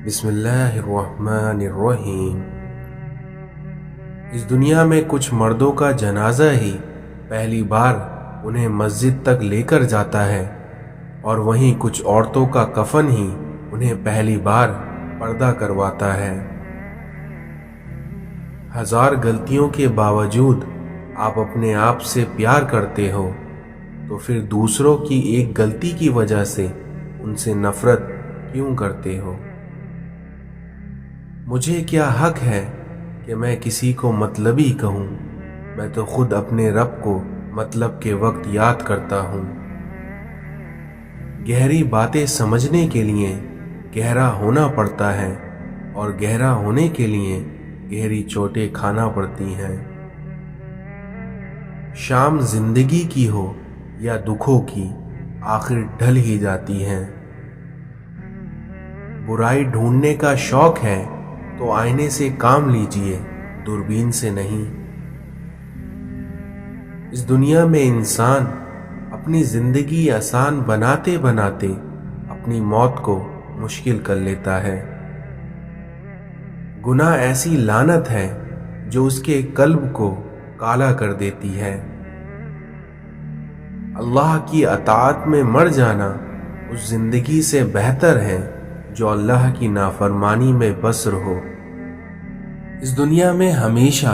بسم اللہ الرحمن الرحیم۔ اس دنیا میں کچھ مردوں کا جنازہ ہی پہلی بار انہیں مسجد تک لے کر جاتا ہے، اور وہیں کچھ عورتوں کا کفن ہی انہیں پہلی بار پردہ کرواتا ہے۔ ہزار غلطیوں کے باوجود آپ اپنے آپ سے پیار کرتے ہو، تو پھر دوسروں کی ایک غلطی کی وجہ سے ان سے نفرت کیوں کرتے ہو؟ مجھے کیا حق ہے کہ میں کسی کو مطلبی کہوں؟ میں تو خود اپنے رب کو مطلب کے وقت یاد کرتا ہوں۔ گہری باتیں سمجھنے کے لیے گہرا ہونا پڑتا ہے، اور گہرا ہونے کے لیے گہری چوٹیں کھانا پڑتی ہیں۔ شام زندگی کی ہو یا دکھوں کی، آخر ڈھل ہی جاتی ہیں۔ برائی ڈھونڈنے کا شوق ہے تو آئینے سے کام لیجئے، دوربین سے نہیں۔ اس دنیا میں انسان اپنی زندگی آسان بناتے بناتے اپنی موت کو مشکل کر لیتا ہے۔ گناہ ایسی لعنت ہے جو اس کے قلب کو کالا کر دیتی ہے۔ اللہ کی اطاعت میں مر جانا اس زندگی سے بہتر ہے جو اللہ کی نافرمانی میں بسر ہو۔ اس دنیا میں ہمیشہ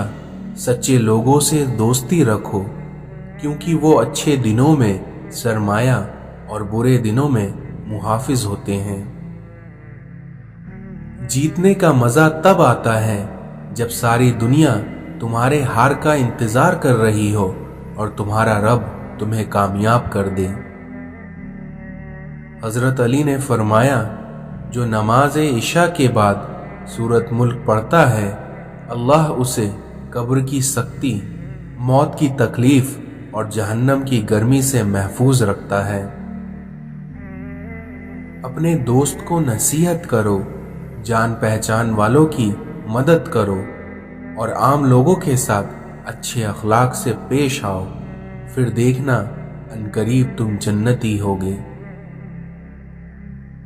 سچے لوگوں سے دوستی رکھو، کیونکہ وہ اچھے دنوں میں سرمایہ اور برے دنوں میں محافظ ہوتے ہیں۔ جیتنے کا مزہ تب آتا ہے جب ساری دنیا تمہارے ہار کا انتظار کر رہی ہو اور تمہارا رب تمہیں کامیاب کر دے۔ حضرت علی نے فرمایا، جو نماز عشاء کے بعد سورۃ ملک پڑھتا ہے، اللہ اسے قبر کی سختی، موت کی تکلیف اور جہنم کی گرمی سے محفوظ رکھتا ہے۔ اپنے دوست کو نصیحت کرو، جان پہچان والوں کی مدد کرو، اور عام لوگوں کے ساتھ اچھے اخلاق سے پیش آؤ، پھر دیکھنا عنقریب تم جنتی ہوگے۔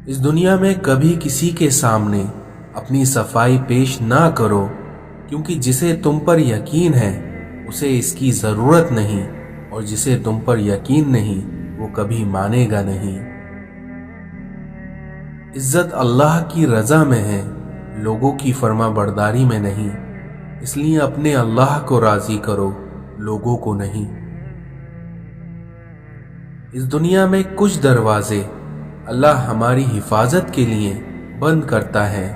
اس دنیا میں کبھی کسی کے سامنے اپنی صفائی پیش نہ کرو، کیونکہ جسے تم پر یقین ہے اسے اس کی ضرورت نہیں، اور جسے تم پر یقین نہیں وہ کبھی مانے گا نہیں۔ عزت اللہ کی رضا میں ہے، لوگوں کی فرما برداری میں نہیں، اس لیے اپنے اللہ کو راضی کرو، لوگوں کو نہیں۔ اس دنیا میں کچھ دروازے اللہ ہماری حفاظت کے لیے بند کرتا ہے،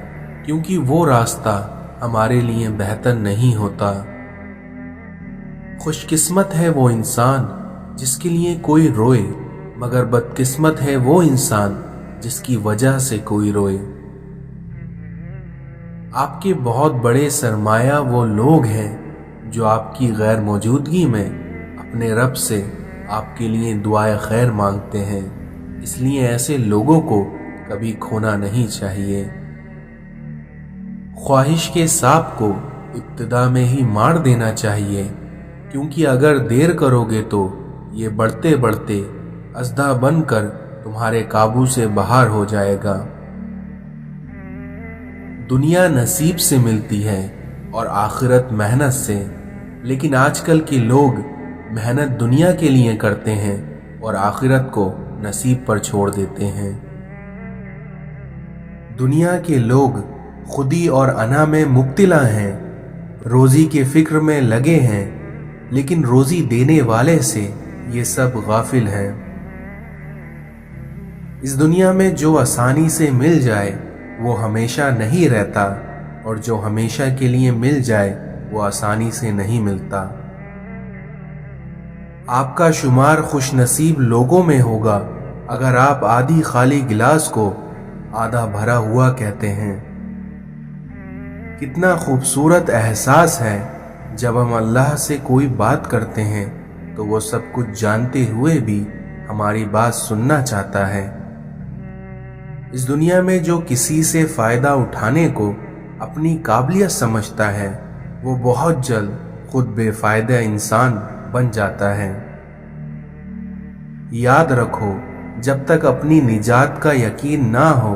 کیونکہ وہ راستہ ہمارے لیے بہتر نہیں ہوتا۔ خوش قسمت ہے وہ انسان جس کے لیے کوئی روئے، مگر بدقسمت ہے وہ انسان جس کی وجہ سے کوئی روئے۔ آپ کے بہت بڑے سرمایہ وہ لوگ ہیں جو آپ کی غیر موجودگی میں اپنے رب سے آپ کے لیے دعائے خیر مانگتے ہیں، اس لیے ایسے لوگوں کو کبھی کھونا نہیں چاہیے۔ خواہش کے سانپ کو ابتدا میں ہی مار دینا چاہیے، کیونکہ اگر دیر کرو گے تو یہ بڑھتے بڑھتے اژدہا بن کر تمہارے قابو سے باہر ہو جائے گا۔ دنیا نصیب سے ملتی ہے اور آخرت محنت سے، لیکن آج کل کے لوگ محنت دنیا کے لیے کرتے ہیں اور آخرت کو نصیب پر چھوڑ دیتے ہیں۔ دنیا کے لوگ خودی اور انا میں مبتلا ہیں، روزی کے فکر میں لگے ہیں، لیکن روزی دینے والے سے یہ سب غافل ہیں۔ اس دنیا میں جو آسانی سے مل جائے وہ ہمیشہ نہیں رہتا، اور جو ہمیشہ کے لیے مل جائے وہ آسانی سے نہیں ملتا۔ آپ کا شمار خوش نصیب لوگوں میں ہوگا اگر آپ آدھی خالی گلاس کو آدھا بھرا ہوا کہتے ہیں۔ کتنا خوبصورت احساس ہے جب ہم اللہ سے کوئی بات کرتے ہیں تو وہ سب کچھ جانتے ہوئے بھی ہماری بات سننا چاہتا ہے۔ اس دنیا میں جو کسی سے فائدہ اٹھانے کو اپنی قابلیت سمجھتا ہے وہ بہت جلد خود بے فائدہ انسان بن جاتا ہے۔ یاد رکھو، جب تک اپنی نجات کا یقین نہ ہو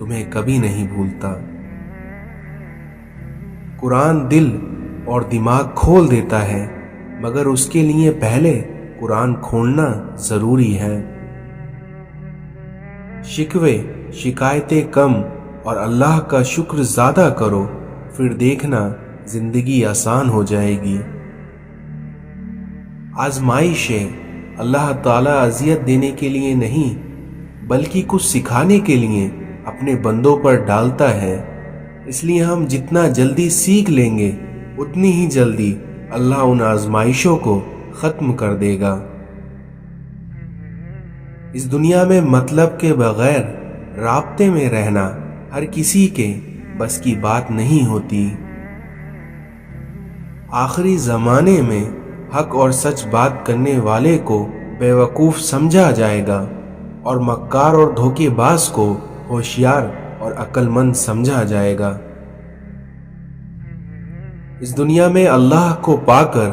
تمہیں کبھی نہیں بھولتا۔ قرآن دل اور دماغ کھول دیتا ہے، مگر اس کے لیے پہلے قرآن کھولنا ضروری ہے۔ شکوے شکایتیں کم اور اللہ کا شکر زیادہ کرو، پھر دیکھنا زندگی آسان ہو جائے گی۔ آزمائشیں اللہ تعالیٰ اذیت دینے کے لیے نہیں بلکہ کچھ سکھانے کے لیے اپنے بندوں پر ڈالتا ہے، اس لیے ہم جتنا جلدی سیکھ لیں گے اتنی ہی جلدی اللہ ان آزمائشوں کو ختم کر دے گا۔ اس دنیا میں مطلب کے بغیر رابطے میں رہنا ہر کسی کے بس کی بات نہیں ہوتی۔ آخری زمانے میں حق اور سچ بات کرنے والے کو بے وقوف سمجھا جائے گا اور مکار اور دھوکے باز کو ہوشیار اور عقل مند سمجھا جائے گا۔ اس دنیا میں اللہ کو پا کر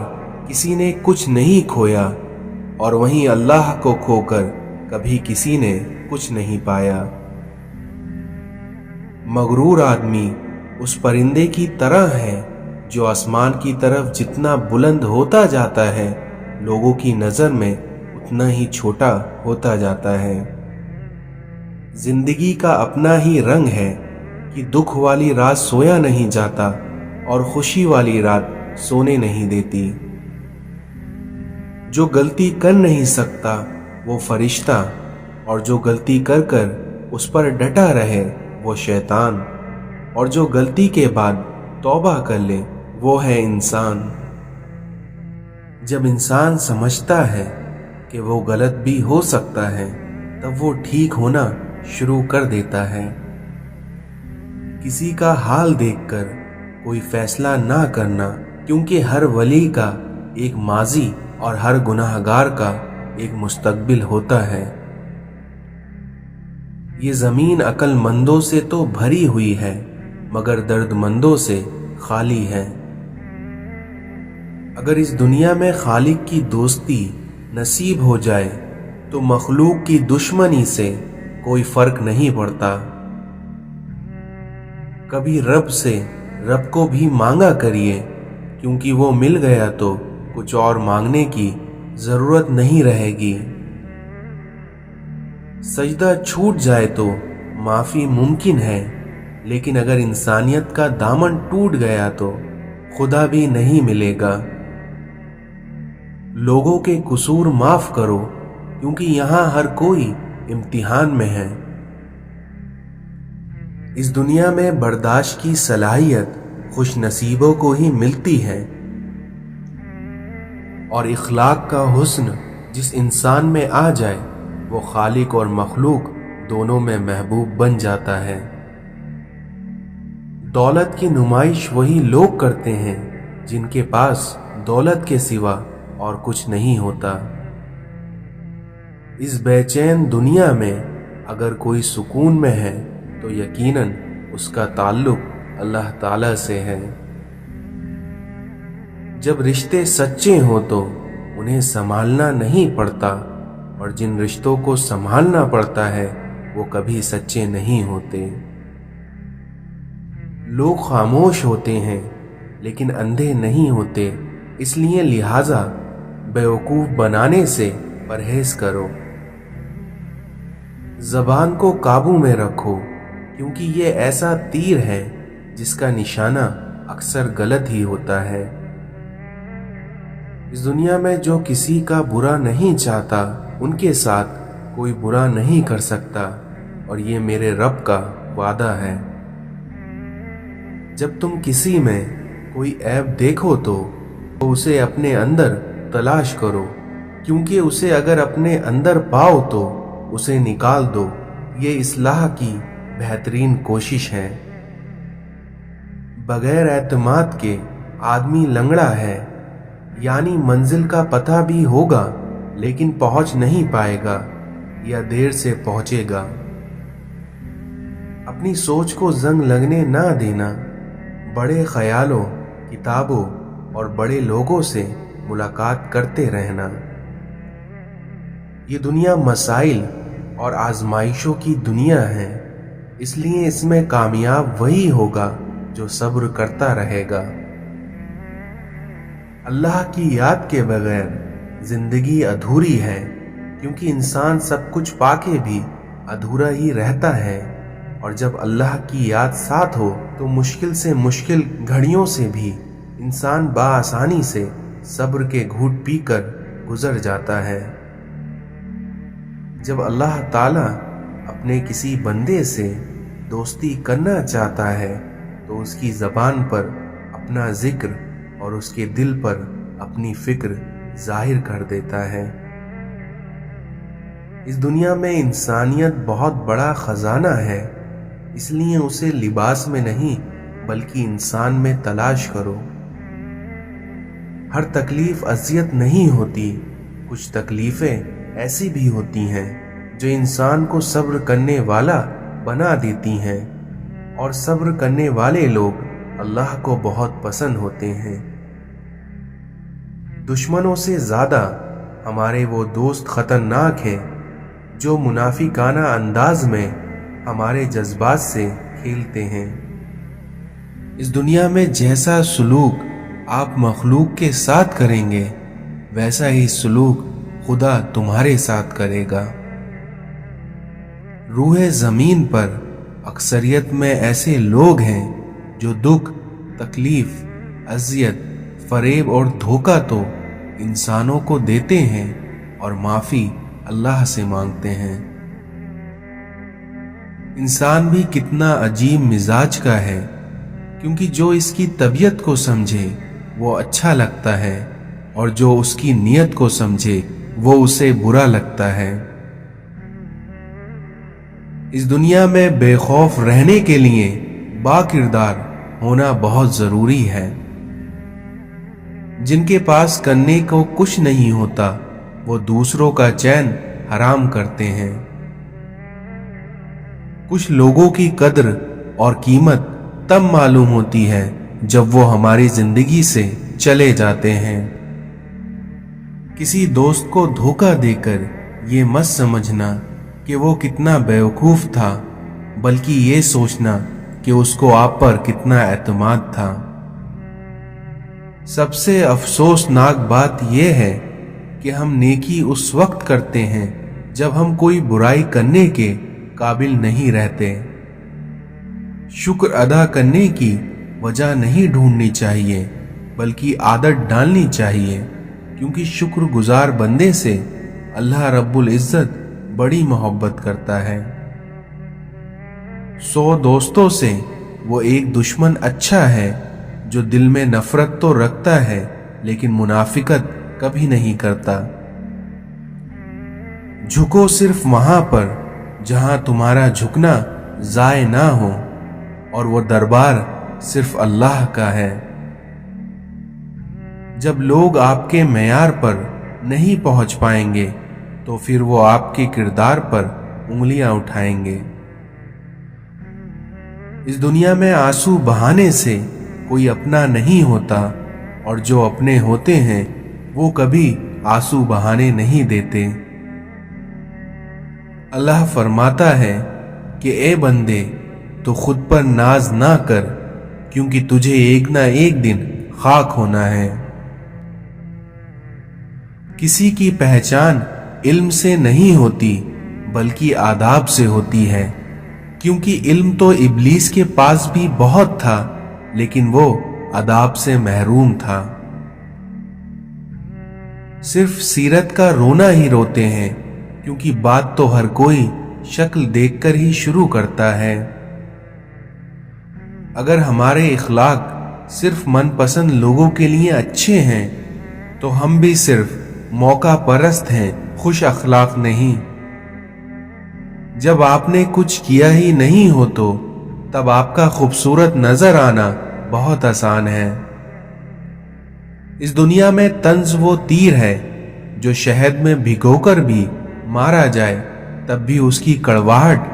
کسی نے کچھ نہیں کھویا، اور وہیں اللہ کو کھو کر کبھی کسی نے کچھ نہیں پایا۔ مغرور آدمی اس پرندے کی طرح ہے جو آسمان کی طرف جتنا بلند ہوتا جاتا ہے لوگوں کی نظر میں اتنا ہی چھوٹا ہوتا جاتا ہے۔ زندگی کا اپنا ہی رنگ ہے کہ دکھ والی رات سویا نہیں جاتا اور خوشی والی رات سونے نہیں دیتی۔ جو غلطی کر نہیں سکتا وہ فرشتہ، اور جو غلطی کر کر اس پر ڈٹا رہے وہ شیطان، اور جو غلطی کے بعد توبہ کر لے وہ ہے انسان۔ جب انسان سمجھتا ہے کہ وہ غلط بھی ہو سکتا ہے تب وہ ٹھیک ہونا شروع کر دیتا ہے۔ کسی کا حال دیکھ کر کوئی فیصلہ نہ کرنا، کیونکہ ہر ولی کا ایک ماضی اور ہر گناہ گار کا ایک مستقبل ہوتا ہے۔ یہ زمین عقل مندوں سے تو بھری ہوئی ہے مگر درد مندوں سے خالی ہے۔ اگر اس دنیا میں خالق کی دوستی نصیب ہو جائے تو مخلوق کی دشمنی سے کوئی فرق نہیں پڑتا۔ کبھی رب سے رب کو بھی مانگا کریے، کیونکہ وہ مل گیا تو کچھ اور مانگنے کی ضرورت نہیں رہے گی۔ سجدہ چھوٹ جائے تو معافی ممکن ہے، لیکن اگر انسانیت کا دامن ٹوٹ گیا تو خدا بھی نہیں ملے گا۔ لوگوں کے قصور معاف کرو، کیونکہ یہاں ہر کوئی امتحان میں ہے۔ اس دنیا میں برداشت کی صلاحیت خوش نصیبوں کو ہی ملتی ہے، اور اخلاق کا حسن جس انسان میں آ جائے وہ خالق اور مخلوق دونوں میں محبوب بن جاتا ہے۔ دولت کی نمائش وہی لوگ کرتے ہیں جن کے پاس دولت کے سوا اور کچھ نہیں ہوتا۔ اس بے چین دنیا میں اگر کوئی سکون میں ہے تو یقیناً اس کا تعلق اللہ تعالی سے ہے۔ جب رشتے سچے ہوں تو انہیں سنبھالنا نہیں پڑتا، اور جن رشتوں کو سنبھالنا پڑتا ہے وہ کبھی سچے نہیں ہوتے۔ لوگ خاموش ہوتے ہیں لیکن اندھے نہیں ہوتے، اس لیے لہٰذا بیوقوف بنانے سے پرہیز کرو۔ زبان کو قابو میں رکھو، کیونکہ یہ ایسا تیر ہے جس کا نشانہ اکثر غلط ہی ہوتا ہے۔ اس دنیا میں جو کسی کا برا نہیں چاہتا ان کے ساتھ کوئی برا نہیں کر سکتا، اور یہ میرے رب کا وعدہ ہے۔ جب تم کسی میں کوئی عیب دیکھو تو اسے اپنے اندر تلاش کرو، کیونکہ اسے اگر اپنے اندر پاؤ تو اسے نکال دو۔ یہ اصلاح کی بہترین کوشش ہے۔ بغیر اعتماد کے آدمی لنگڑا ہے، یعنی منزل کا پتہ بھی ہوگا لیکن پہنچ نہیں پائے گا یا دیر سے پہنچے گا۔ اپنی سوچ کو زنگ لگنے نہ دینا، بڑے خیالوں، کتابوں اور بڑے لوگوں سے ملاقات کرتے رہنا۔ یہ دنیا مسائل اور آزمائشوں کی دنیا ہے، اس لیے اس میں کامیاب وہی ہوگا جو صبر کرتا رہے گا۔ اللہ کی یاد کے بغیر زندگی ادھوری ہے، کیونکہ انسان سب کچھ پا کے بھی ادھورا ہی رہتا ہے، اور جب اللہ کی یاد ساتھ ہو تو مشکل سے مشکل گھڑیوں سے بھی انسان بآسانی سے صبر کے گھونٹ پی کر گزر جاتا ہے۔ جب اللہ تعالیٰ اپنے کسی بندے سے دوستی کرنا چاہتا ہے تو اس کی زبان پر اپنا ذکر اور اس کے دل پر اپنی فکر ظاہر کر دیتا ہے۔ اس دنیا میں انسانیت بہت بڑا خزانہ ہے، اس لیے اسے لباس میں نہیں بلکہ انسان میں تلاش کرو۔ ہر تکلیف اذیت نہیں ہوتی، کچھ تکلیفیں ایسی بھی ہوتی ہیں جو انسان کو صبر کرنے والا بنا دیتی ہیں، اور صبر کرنے والے لوگ اللہ کو بہت پسند ہوتے ہیں۔ دشمنوں سے زیادہ ہمارے وہ دوست خطرناک ہیں جو منافقانہ انداز میں ہمارے جذبات سے کھیلتے ہیں۔ اس دنیا میں جیسا سلوک آپ مخلوق کے ساتھ کریں گے ویسا ہی سلوک خدا تمہارے ساتھ کرے گا۔ روح زمین پر اکثریت میں ایسے لوگ ہیں جو دکھ، تکلیف، اذیت، فریب اور دھوکہ تو انسانوں کو دیتے ہیں اور معافی اللہ سے مانگتے ہیں۔ انسان بھی کتنا عجیب مزاج کا ہے، کیونکہ جو اس کی طبیعت کو سمجھے وہ اچھا لگتا ہے، اور جو اس کی نیت کو سمجھے وہ اسے برا لگتا ہے۔ اس دنیا میں بے خوف رہنے کے لیے با کردار ہونا بہت ضروری ہے۔ جن کے پاس کرنے کو کچھ نہیں ہوتا وہ دوسروں کا چین حرام کرتے ہیں۔ کچھ لوگوں کی قدر اور قیمت تب معلوم ہوتی ہے جب وہ ہماری زندگی سے چلے جاتے ہیں۔ کسی دوست کو دھوکہ دے کر یہ مت سمجھنا کہ وہ کتنا بیوقوف تھا، بلکہ یہ سوچنا کہ اس کو آپ پر کتنا اعتماد تھا۔ سب سے افسوسناک بات یہ ہے کہ ہم نیکی اس وقت کرتے ہیں جب ہم کوئی برائی کرنے کے قابل نہیں رہتے۔ شکر ادا کرنے کی وجہ نہیں ڈھونڈنی چاہیے بلکہ عادت ڈالنی چاہیے، کیونکہ شکر گزار بندے سے اللہ رب العزت بڑی محبت کرتا ہے۔ 100 دوستوں سے وہ ایک دشمن اچھا ہے جو دل میں نفرت تو رکھتا ہے لیکن منافقت کبھی نہیں کرتا۔ جھکو صرف وہاں پر جہاں تمہارا جھکنا ضائع نہ ہو، اور وہ دربار صرف اللہ کا ہے۔ جب لوگ آپ کے معیار پر نہیں پہنچ پائیں گے تو پھر وہ آپ کے کردار پر انگلیاں اٹھائیں گے۔ اس دنیا میں آنسو بہانے سے کوئی اپنا نہیں ہوتا، اور جو اپنے ہوتے ہیں وہ کبھی آنسو بہانے نہیں دیتے۔ اللہ فرماتا ہے کہ اے بندے تو خود پر ناز نہ کر، کیونکہ تجھے ایک نہ ایک دن خاک ہونا ہے۔ کسی کی پہچان علم سے نہیں ہوتی بلکہ آداب سے ہوتی ہے، کیونکہ علم تو ابلیس کے پاس بھی بہت تھا لیکن وہ آداب سے محروم تھا۔ صرف سیرت کا رونا ہی روتے ہیں، کیونکہ بات تو ہر کوئی شکل دیکھ کر ہی شروع کرتا ہے۔ اگر ہمارے اخلاق صرف من پسند لوگوں کے لیے اچھے ہیں تو ہم بھی صرف موقع پرست ہیں، خوش اخلاق نہیں۔ جب آپ نے کچھ کیا ہی نہیں ہو تو تب آپ کا خوبصورت نظر آنا بہت آسان ہے۔ اس دنیا میں طنز وہ تیر ہے جو شہد میں بھگو کر بھی مارا جائے تب بھی اس کی کڑواہٹ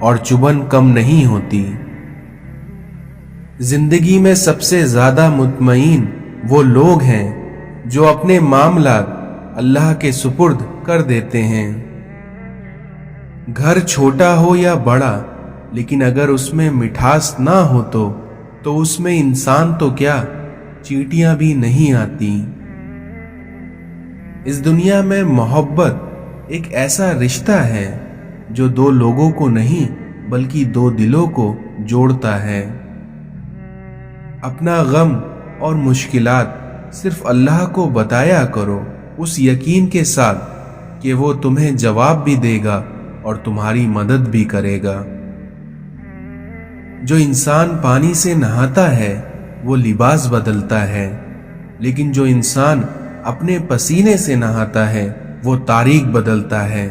اور چبھن کم نہیں ہوتی۔ زندگی میں سب سے زیادہ مطمئن وہ لوگ ہیں جو اپنے معاملات اللہ کے سپرد کر دیتے ہیں۔ گھر چھوٹا ہو یا بڑا، لیکن اگر اس میں مٹھاس نہ ہو تو اس میں انسان تو کیا چیونٹیاں بھی نہیں آتی۔ اس دنیا میں محبت ایک ایسا رشتہ ہے جو دو لوگوں کو نہیں بلکہ دو دلوں کو جوڑتا ہے۔ اپنا غم اور مشکلات صرف اللہ کو بتایا کرو، اس یقین کے ساتھ کہ وہ تمہیں جواب بھی دے گا اور تمہاری مدد بھی کرے گا۔ جو انسان پانی سے نہاتا ہے وہ لباس بدلتا ہے، لیکن جو انسان اپنے پسینے سے نہاتا ہے وہ تاریخ بدلتا ہے۔